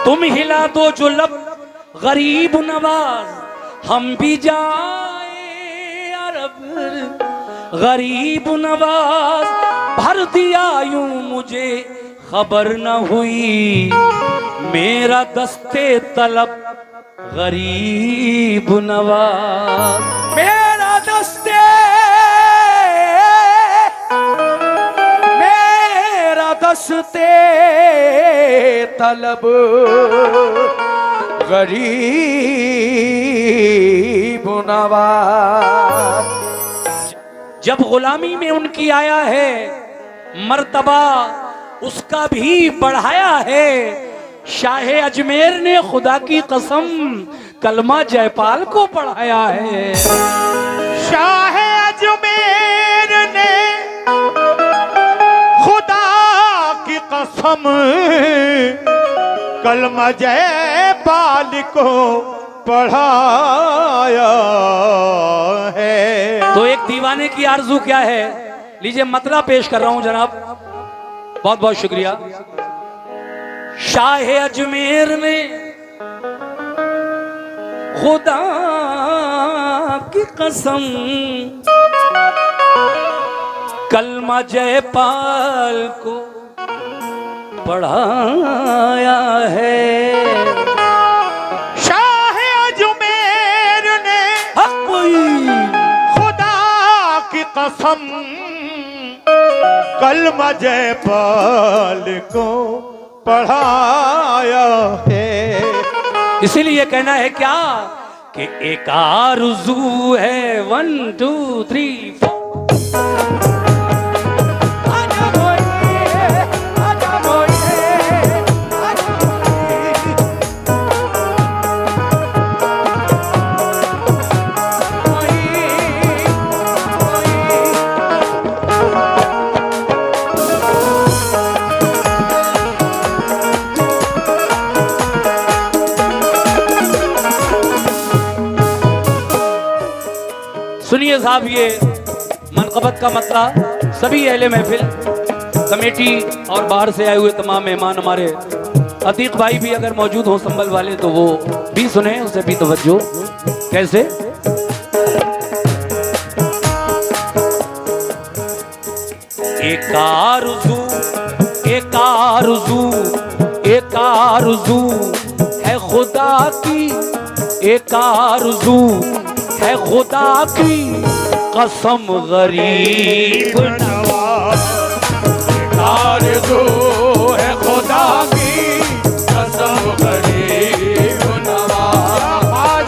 तुम हिला दो जो लब गरीब नवाज, हम भी जाए अरब गरीब नवाज। भर दिया यूं मुझे खबर न हुई, मेरा दस्ते तलब गरीब नवाज। मेरा दस्ते तलब गरीब नवाज। जब गुलामी में उनकी आया है मर्तबा, उसका भी बढ़ाया है। शाह अजमेर ने खुदा की कसम कलमा जयपाल को पढ़ाया है। शाह अजमेर ने खुदा की कसम कलमा जयपाल को पढ़ाया है। तो एक दीवाने की आरजू क्या है, लीजिए मतला पेश कर रहा हूं जनाब, बहुत बहुत शुक्रिया। शाह अजमेर ने खुदा की कसम कलमा जयपाल को पढ़ाया है। शाह अजमेर ने खुदा की कसम कलमा जयपाल को पढ़ाया है। इसीलिए कहना है क्या कि एक आरज़ू है 1 2 3 4। सुनिए साहब, ये मनक़बत का मतला सभी अहले महफिल कमेटी और बाहर से आए हुए तमाम मेहमान, हमारे अतीक भाई भी अगर मौजूद हो संभल वाले तो वो भी सुने, उसे भी तवज्जो। कैसे एक आरज़ू है खुदा की, एक आरज़ू है खुदा की कसम गरीब नवाज। आरज़ू है खुदा की कसम गरीब नवाज।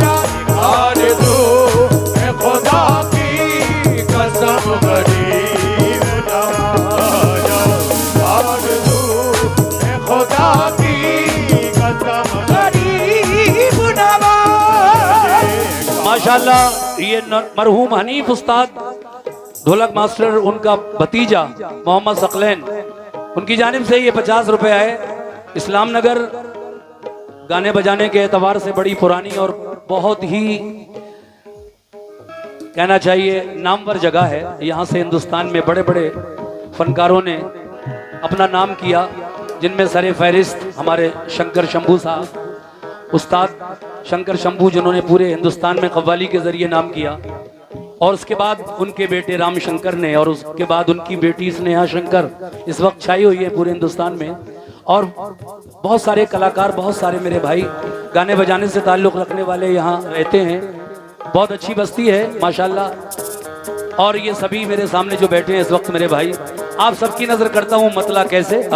आरज़ू है खुदा की कसम गरीब नवाज। आरज़ू है खुदा की कसम गरीब नवाज। माशाल्लाह, ये मरहूम हनीफ उस्ताद ढोलक मास्टर, उनका भतीजा मोहम्मद सकलैन, उनकी जानिब से ये 50 रुपए आए। इस्लाम नगर गाने बजाने के एतबार से बड़ी पुरानी और बहुत ही कहना चाहिए नामवर जगह है। यहाँ से हिंदुस्तान में बड़े बड़े फनकारों ने अपना नाम किया, जिनमें सरे फहरिस्त हमारे शंकर शंभू साहब, उस्ताद शंकर शंभू, जिन्होंने पूरे हिंदुस्तान में कव्वाली के जरिए नाम किया। और उसके बाद उनके बेटे राम शंकर ने, और उसके बाद उनकी बेटी स्नेहा शंकर इस वक्त छाई हुई है पूरे हिंदुस्तान में। और बहुत सारे कलाकार, बहुत सारे मेरे भाई गाने बजाने से ताल्लुक़ रखने वाले यहाँ रहते हैं। बहुत अच्छी बस्ती है माशाल्लाह। और ये सभी मेरे सामने जो बैठे हैं इस वक्त मेरे भाई, आप सबकी नजर करता हूँ मतला कैसे।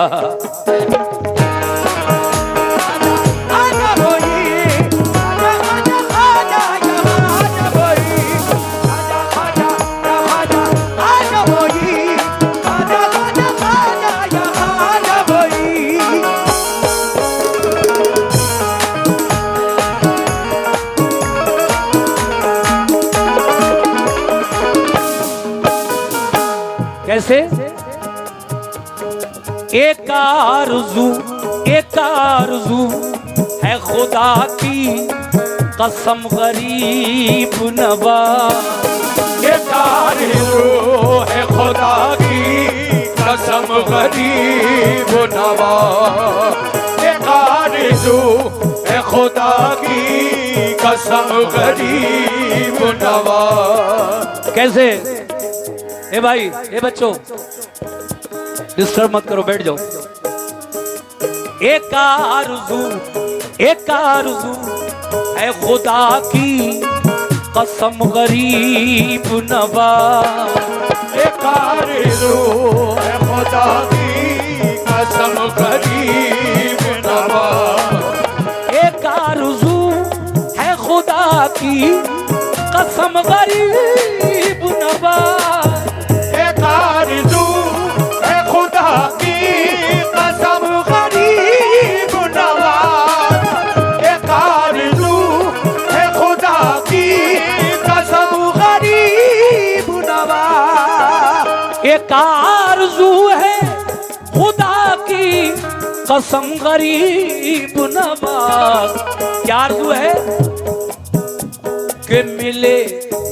कैसे एक आरज़ू है खुदा की कसम गरीब नवाज। एक आरज़ू है खुदा की कसम गरीब नवाज। एक आरज़ू आरज़ू है खुदा की कसम गरीब नवाज। कैसे? ए भाई, ए बच्चों, डिस्टर्ब मत करो, बैठ जाओ। एक आरज़ू है खुदा की कसम गरीब नवाज। एक आरज़ू है खुदा की कसम गरीब नवाज। एक आरज़ू है खुदा की कसम गरीब नवाज। एक आरज़ू है खुदा की कसम गरीब नवाज। एक आरज़ू है खुदा की कसम गरीब नवाज। एक आरज़ू है खुदा की कसम गरीब नवाज। क्या आरज़ू है? कि मिले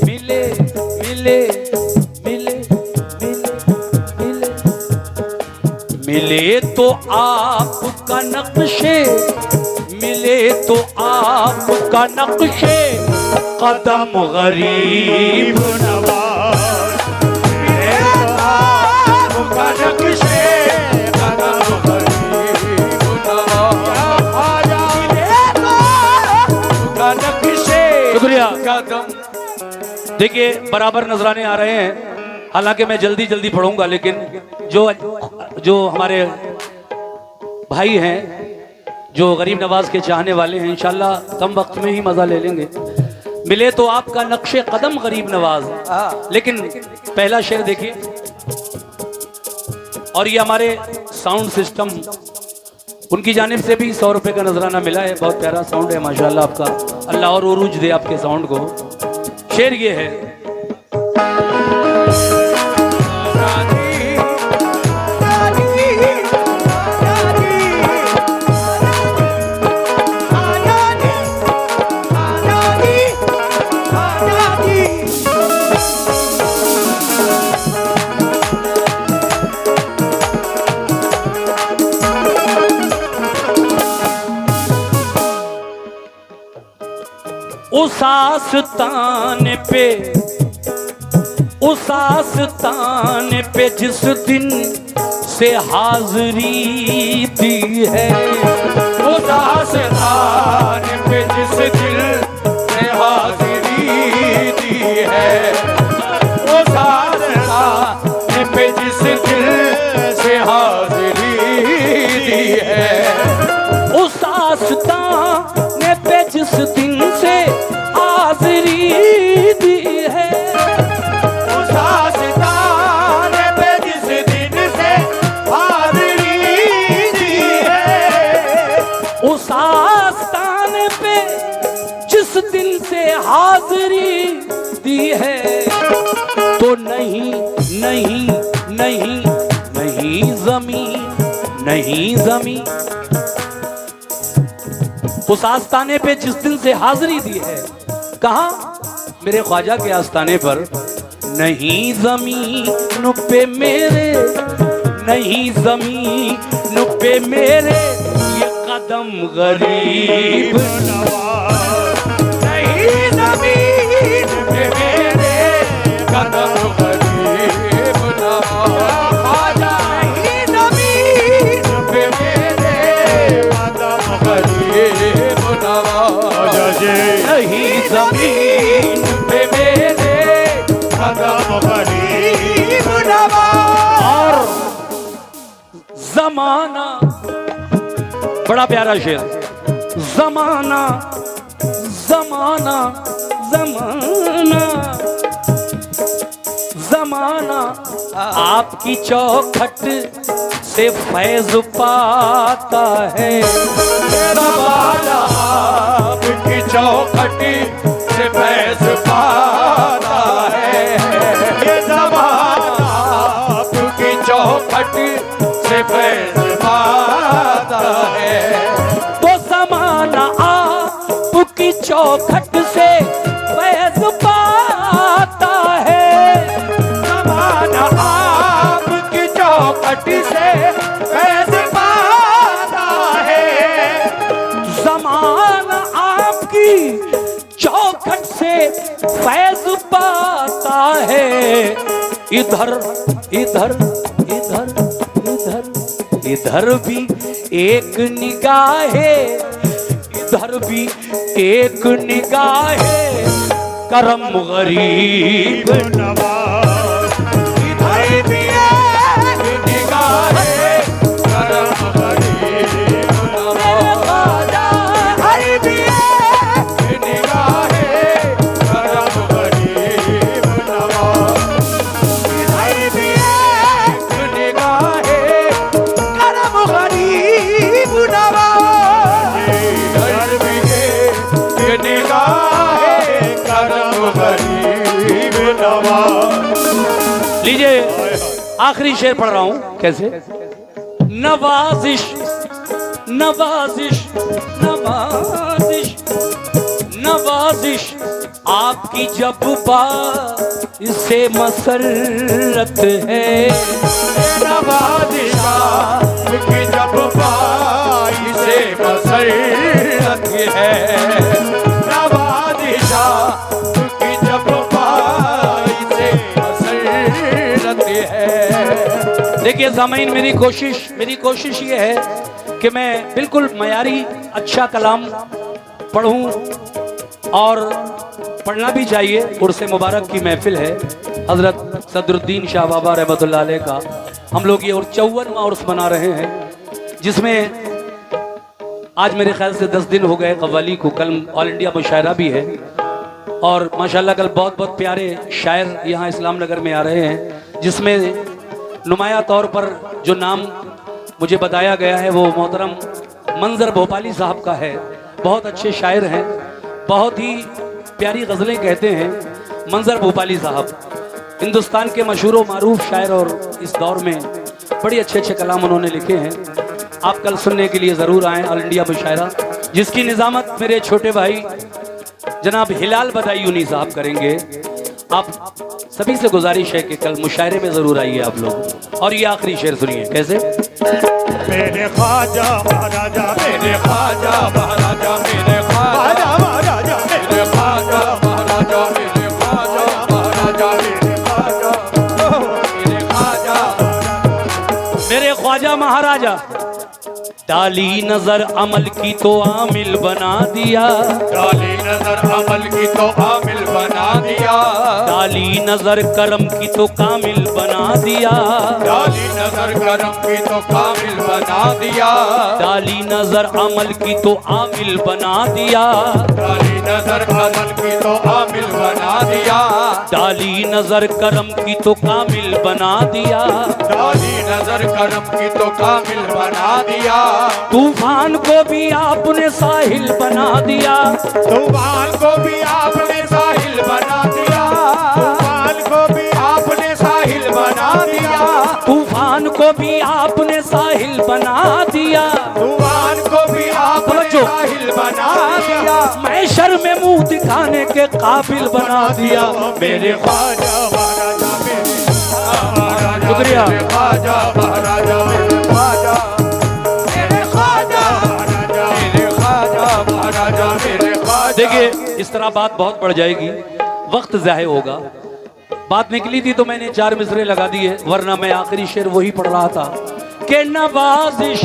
मिले मिले मिले मिले मिले मिले तो आपका नक्शे, मिले तो आपका नक्शे कदम गरीब नवाज। मिले तो आपका नक्शे कदम गरीब नवाज। मिले तो आपका नक्शे शुक्रिया। कदम। देखिए बराबर नजराने आ रहे हैं, हालांकि मैं जल्दी जल्दी पढ़ूंगा, लेकिन जो हमारे भाई हैं, जो गरीब नवाज के चाहने वाले हैं, इंशाल्लाह कम वक्त में ही मजा ले लेंगे। मिले तो आपका नक्शे कदम गरीब नवाज। लेकिन पहला शेर देखिए, और ये हमारे साउंड सिस्टम, उनकी जानिब से भी 100 रुपए का नजराना मिला है। बहुत प्यारा साउंड है माशाल्लाह आपका, अल्लाह और उरूज दे आपके साउंड को। शेर ये है, उस आस्तान पे जिस दिन से हाजिरी दी है, उस आस्तान पे जिस दिल से हाजिरी दी है। उस आस्तान पे जिस दिल से हाजिरी दी है। उस आस्तान पे जिस दिन से हाजिरी दी है। उस आस्तान पे जिस दिन से हाजिरी दी है। उस आस्तान पे जिस दिन से हाजिरी दी है, तो नहीं नहीं नहीं नहीं ज़मीन, नहीं ज़मीन। उस आस्ताने पे जिस दिन से हाजिरी दी है, कहा? मेरे ख्वाजा के आस्ताने पर। नहीं ज़मीन पे मेरे, नहीं ज़मीन पे मेरे ये कदम गरीब नवाज। नहीं ज़मीन पे मेरे कदम गरीब नवाज। ख्वाजा नहीं ज़मीन पे मेरे कदम गरीब नवाज। नहीं ज़मीन पे मेरे कदम गरीब नवाज। और जमाना, बड़ा प्यारा शेर, जमाना जमाना जमाना जमाना आपकी चौखट से फैज पाता है। ज़माना आपकी चौखट से फैज़ पाता है। ये ज़माना आपकी चौखट से फैज़ पाता है। तो जमाना आपकी चौखट से फैज पाता है। ज़माना आपकी चौखट से फैज़ पाता है। फैज पाता है। इधर इधर इधर इधर इधर भी एक निगाहे, इधर भी एक निगाहे करम गरीब नवाज, इधर भी एक निगाहे करम गरीब नवाज, इधर भी एक निगाहे करम गरीब नवाज, इधर भी एक निगाहे करम गरीब नवाज, इधर भी एक निगाहे करम गरीब नवाज। लीजिए आखिरी शेर पढ़ रहा हूं। कैसे? नवाजिश नवाजिश नवाजिश नवाजिश आपकी जब बात इससे मसरत है। नवाजिश आपकी जब बात इससे मसरत है। नवाजिश आपकी जब बात इससे मसरत है। देखिए सामीन, मेरी कोशिश ये है कि मैं बिल्कुल मयारी अच्छा कलाम पढ़ूं, और पढ़ना भी चाहिए। उर्स मुबारक की महफिल है हज़रत सदरुद्दीन शाह बाबा रहमतुल्लाह अलैह का। हम लोग ये और 54वां उर्स मना रहे हैं, जिसमें आज मेरे ख्याल से 10 दिन हो गए कव्वाली को। कल ऑल इंडिया मुशायरा भी है, और माशाल्लाह कल बहुत बहुत प्यारे शायर यहाँ इस्लाम नगर में आ रहे हैं, जिसमें नुमाया तौर पर जो नाम मुझे बताया गया है वो मोहतरम मंजर भोपाली साहब का है। बहुत अच्छे शायर हैं, बहुत ही प्यारी गज़लें कहते हैं मंजर भोपाली साहब। हिंदुस्तान के मशहूर व मारूफ शायर, और इस दौर में बड़े अच्छे अच्छे कलाम उन्होंने लिखे हैं। आप कल सुनने के लिए ज़रूर आएँ ऑल इंडिया मुशायरा, जिसकी निज़ामत मेरे छोटे भाई जनाब हिलाल बदायूनी साहब करेंगे। आप सभी से गुजारिश है कि कल मुशायरे में ज़रूर आइए आप लोग। और ये आखिरी शेर सुनिए। कैसे? मेरे ख्वाजा महाराजा, मेरे ख्वाजा महाराजा, मेरे ख्वाजा महाराजा, मेरे ख्वाजा महाराजा, मेरे ख्वाजा महाराजा, मेरे ख्वाजा, मेरे ख्वाजा, मेरे ख्वाजा महाराजा। डाली नजर अमल की तो आमिल बना दिया, डाली नजर अमल की तो आमिल बना दिया, डाली नजर करम की तो कामिल बना दिया, डाली नजर करम की तो कामिल बना दिया, डाली नजर अमल की तो आमिल बना दिया, डाली नजर अमल की तो आमिल बना दिया, डाली नजर करम की तो कामिल बना दिया, डाली नजर करम की तो कामिल बना दिया, तूफान को भी आपने साहिल बना दिया, तूफान को भी आपने साहिल बना दिया, तूफान को भी आपने साहिल बना दिया, तूफान को भी आपने साहिल बना दिया, तूफान को भी आपने साहिल बना दिया, मैशर में मुंह दिखाने के काबिल बना दिया। मेरे ख्वाजा महाराजा, मेरे महाराजा, शुक्रिया। मेरे ख्वाजा महाराजा, मेरे ख्वाजा, मेरे ख्वाजा महाराजा, मेरे ख्वाजा महाराजा, मेरे ख्वाजा। देखिए इस तरह बात बहुत बढ़ जाएगी, वक्त ज़ाहिर होगा। बात निकली थी तो मैंने 4 मिसरे लगा दिए, वरना मैं आखिरी शेर वही पढ़ रहा था कि नवाजिश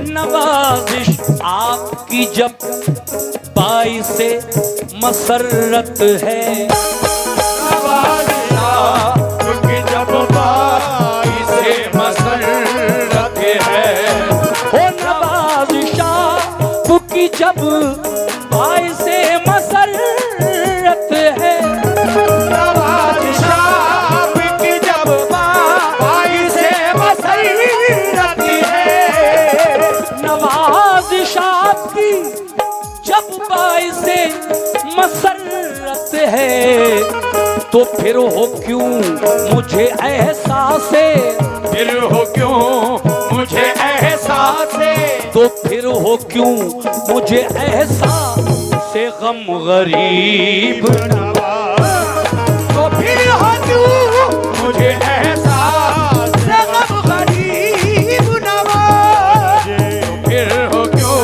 नवाजिश आपकी जब पाई से मसरत है, नवाजिश आपकी जब पाई से मसरत है, हो नवाजिश आपकी जब पाई से मसरत है, नवाजिश आपकी जब पाई से मसरत है, नवाजिश आपकी जब पाई से मसरत है, तो फिर हो क्यों मुझे एहसास, फिर हो क्यों मुझे एहसास, तो फिर हो क्यों मुझे एहसास से गम गरीब, तो फिर हो क्यों मुझे एहसास से गम गरीब नवाज, तो फिर हो क्यों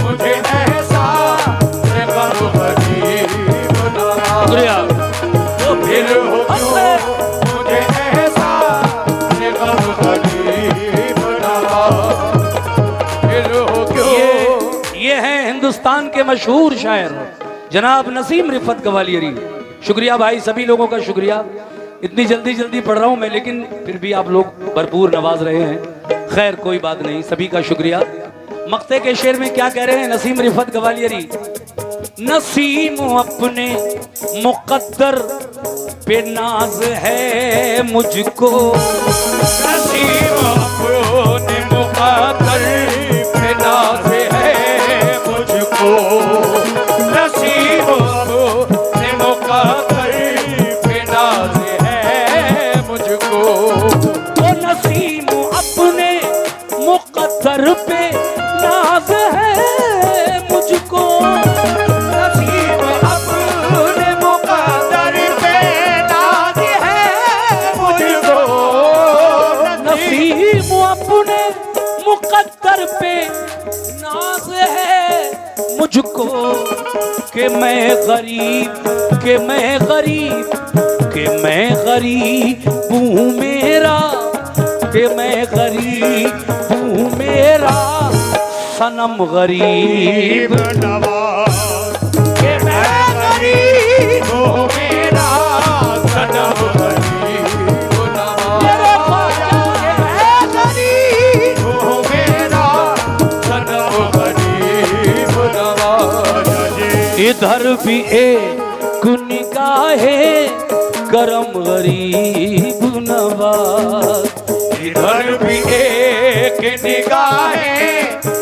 मुझे एहसास से गम गरीब नवाज। हिंदुस्तान के मशहूर शायर जनाब नसीम रिफत ग्वालियरी। शुक्रिया भाई, सभी लोगों का शुक्रिया। इतनी जल्दी जल्दी पढ़ रहा हूं मैं, लेकिन फिर भी आप लोग भरपूर नवाज रहे हैं। खैर कोई बात नहीं, सभी का शुक्रिया। मक्ते के शेर में क्या कह रहे हैं नसीम रिफत ग्वालियरी? नसीम अपने मुकद्दर पे नाज है मुझको, नसीम अपने मुकद्दर पे नाज है मुझको, नसीम अपने मुकद्दर पे नाज है मुझको। ओ नसीम अपने मुकद्दर पे नाज है मुझको, नसीम अपने मुकद्दर पे नाज है मुझको, नसीम अपने मुकद्दर पे नाज है मुझको। कि मैं गरीब, कि मैं गरीब, कि मैं गरीब हूँ मेरा, कि मैं गरीब हूँ मेरा सनम गरीब नवाज, के मैं गरीब हूँ मेरा सनम गरीब नवाज, के मैं गरीब हूँ मेरा सनम गरीब नवाज। इधर भी एक निगाहे करम गरीब नवाज, इधर भी एक निगाहें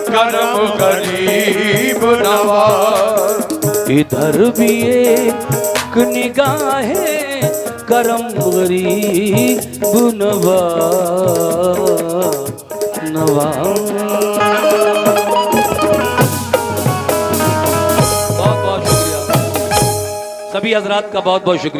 करम गरीब नवाज, इधर भी एक निगाहे करम गरीब नवाज नवाज। बहुत बहुत शुक्रिया, सभी हजरात का बहुत बहुत शुक्रिया।